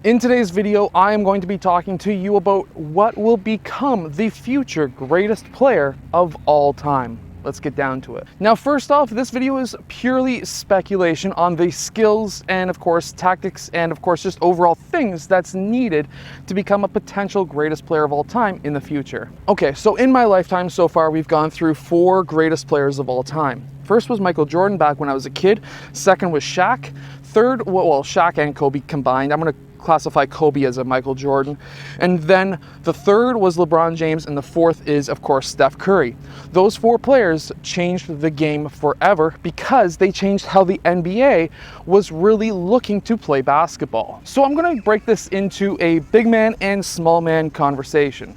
In today's video, I am going to be talking to you about what will become the future greatest player of all time. Let's get down to it. Now, first off, this video is purely speculation on the skills and of course tactics and of course just overall things that's needed to become a potential greatest player of all time in the future. Okay, so in my lifetime so far, we've gone through 4 greatest players of all time. First was Michael Jordan back when I was a kid. Second was Shaq. Third, well, Shaq and Kobe combined. I'm gonna classify Kobe as a Michael Jordan. And then the third was LeBron James, and the fourth is, of course, Steph Curry. Those 4 players changed the game forever because they changed how the NBA was really looking to play basketball. So I'm gonna break this into a big man and small man conversation.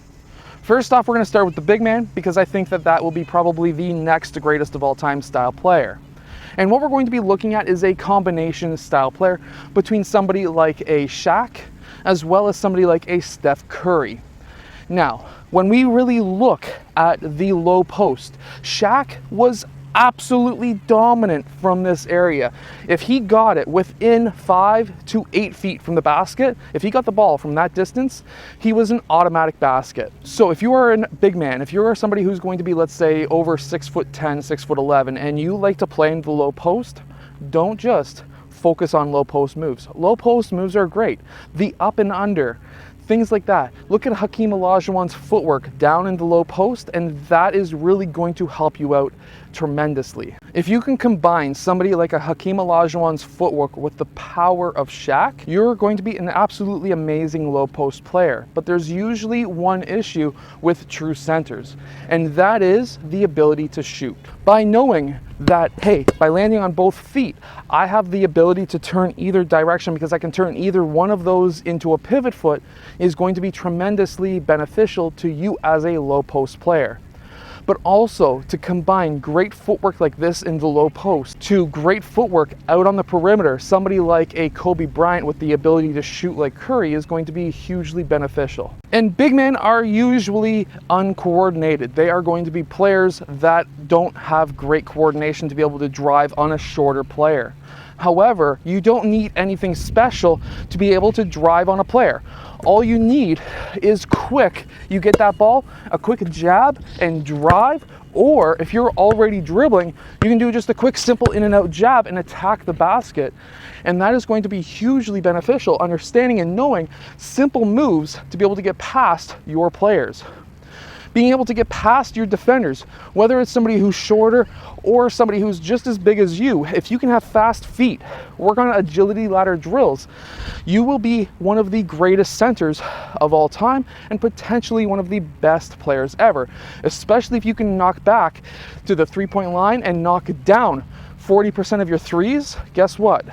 First off, we're gonna start with the big man because I think that will be probably the next greatest of all time style player. And what we're going to be looking at is a combination style player between somebody like a Shaq as well as somebody like a Steph Curry. Now, when we really look at the low post, Shaq was absolutely dominant from this area. If he got it within 5 to 8 feet from the basket, if he got the ball from that distance, he was an automatic basket. So if you are a big man, if you're somebody who's going to be, let's say, over 6'10", 6'11", and you like to play in the low post, don't just focus on low post moves. Low post moves are great. The up and under, things like that. Look at Hakeem Olajuwon's footwork down in the low post, and that is really going to help you out tremendously. If you can combine somebody like a Hakeem Olajuwon's footwork with the power of Shaq, you're going to be an absolutely amazing low post player. But there's usually one issue with true centers, and that is the ability to shoot. By knowing that, hey, by landing on both feet, I have the ability to turn either direction because I can turn either one of those into a pivot foot, is going to be tremendously beneficial to you as a low post player. But also to combine great footwork like this in the low post to great footwork out on the perimeter, somebody like a Kobe Bryant with the ability to shoot like Curry is going to be hugely beneficial. And big men are usually uncoordinated. They are going to be players that don't have great coordination to be able to drive on a shorter player. However, you don't need anything special to be able to drive on a player. All you need is quick. You get that ball, a quick jab and drive, or if you're already dribbling, you can do just a quick, simple in and out jab and attack the basket. And that is going to be hugely beneficial, understanding and knowing simple moves to be able to get past your players. Being able to get past your defenders, whether it's somebody who's shorter or somebody who's just as big as you, if you can have fast feet, work on agility ladder drills, you will be one of the greatest centers of all time and potentially one of the best players ever, especially if you can knock back to the three-point line and knock down 40% of your threes. Guess what?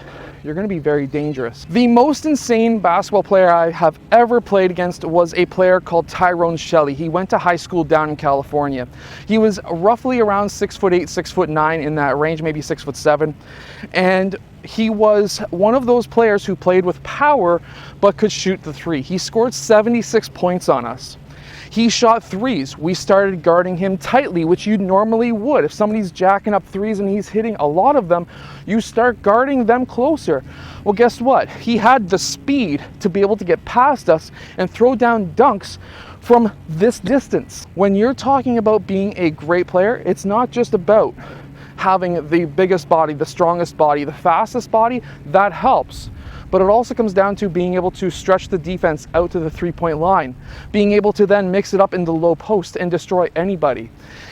You're going to be very dangerous. The most insane basketball player I have ever played against was a player called Tyrone Shelley. He went to high school down in California. He was roughly around 6'8", 6'9", in that range, maybe 6'7", and he was one of those players who played with power but could shoot the three. He scored 76 points on us. He shot threes. We started guarding him tightly, which you normally would. If somebody's jacking up threes and he's hitting a lot of them, you start guarding them closer. Well, guess what? He had the speed to be able to get past us and throw down dunks from this distance. When you're talking about being a great player, it's not just about having the biggest body, the strongest body, the fastest body. That helps. But it also comes down to being able to stretch the defense out to the three-point line, being able to then mix it up in the low post and destroy anybody.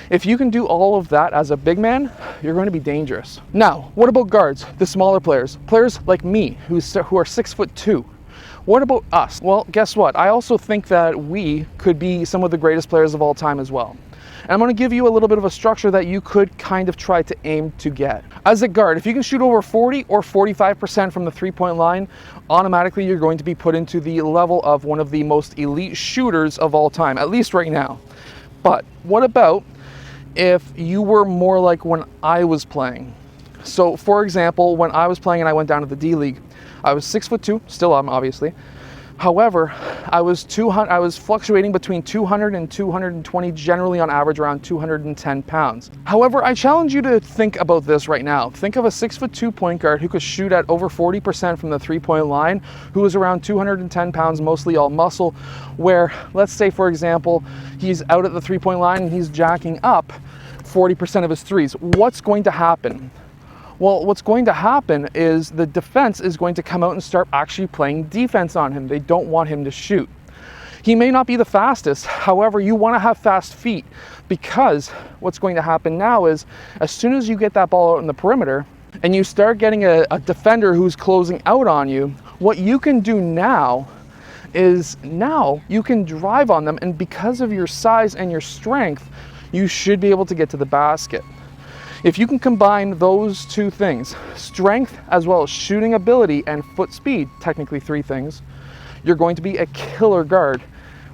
If you can do all of that as a big man, you're going to be dangerous. Now, what about guards, the smaller players? Players like me, who are 6'2". What about us? Well, guess what? I also think that we could be some of the greatest players of all time as well. And I'm going to give you a little bit of a structure that you could kind of try to aim to get. As a guard, if you can shoot over 40 or 45% from the three-point line, automatically you're going to be put into the level of one of the most elite shooters of all time, at least right now. But what about if you were more like when I was playing? So for example, when I was playing and I went down to the D League, I was 6'2", still am obviously, However, I was fluctuating between 200 and 220, generally on average around 210 pounds. However, I challenge you to think about this right now. Think of a 6'2" point guard who could shoot at over 40% from the three-point line, who is around 210 pounds, mostly all muscle, where, let's say for example, he's out at the three-point line and he's jacking up 40% of his threes. What's going to happen? Well, what's going to happen is the defense is going to come out and start actually playing defense on him. They don't want him to shoot. He may not be the fastest, however, you want to have fast feet, because what's going to happen now is as soon as you get that ball out in the perimeter and you start getting a defender who's closing out on you, what you can do now is you can drive on them, and because of your size and your strength, you should be able to get to the basket. If you can combine those two things, strength as well as shooting ability and foot speed, technically three things, you're going to be a killer guard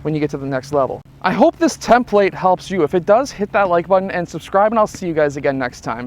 when you get to the next level. I hope this template helps you. If it does, hit that like button and subscribe, and I'll see you guys again next time.